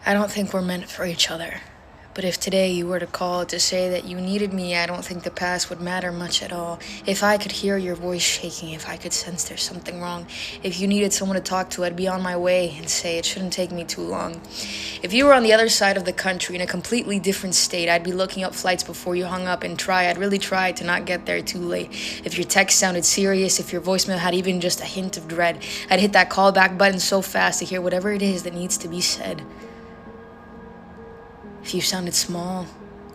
I don't think we're meant for each other. But if today you were to call to say that you needed me, I don't think the past would matter much at all. If I could hear your voice shaking, if I could sense there's something wrong, if you needed someone to talk to, I'd be on my way and say it shouldn't take me too long. If you were on the other side of the country in a completely different state, I'd be looking up flights before you hung up and I'd really try to not get there too late. If your text sounded serious, if your voicemail had even just a hint of dread, I'd hit that callback button so fast to hear whatever it is that needs to be said. If you sounded small,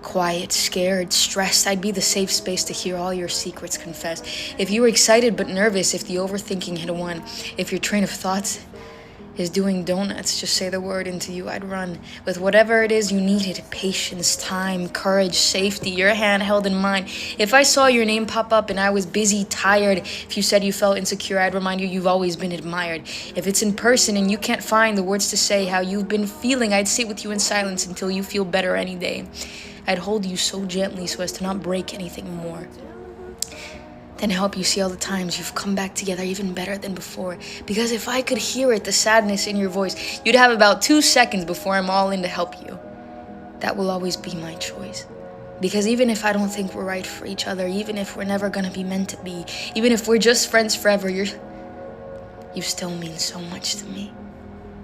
quiet, scared, stressed, I'd be the safe space to hear all your secrets confessed. If you were excited but nervous, if the overthinking had won, if your train of thoughts is doing donuts, just say the word into you, I'd run. With whatever it is you needed, patience, time, courage, safety, your hand held in mine. If I saw your name pop up and I was busy, tired, if you said you felt insecure, I'd remind you you've always been admired. If it's in person and you can't find the words to say how you've been feeling, I'd sit with you in silence until you feel better any day. I'd hold you so gently so as to not break anything more. Then help you see all the times you've come back together even better than before. Because if I could hear it, the sadness in your voice, you'd have about 2 seconds before I'm all in to help you. That will always be my choice. Because even if I don't think we're right for each other, even if we're never gonna be meant to be, even if we're just friends forever, you still mean so much to me.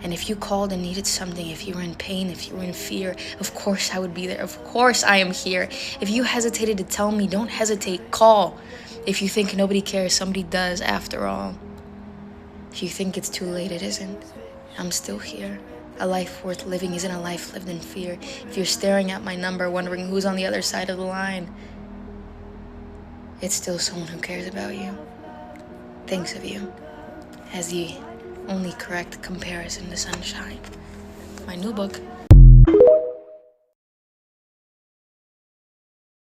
And if you called and needed something, if you were in pain, if you were in fear, of course I would be there. Of course I am here. If you hesitated to tell me, don't hesitate, call. If you think nobody cares, somebody does after all. If you think it's too late, it isn't. I'm still here. A life worth living isn't a life lived in fear. If you're staring at my number, wondering who's on the other side of the line, it's still someone who cares about you, thinks of you, as the only correct comparison to sunshine. My new book,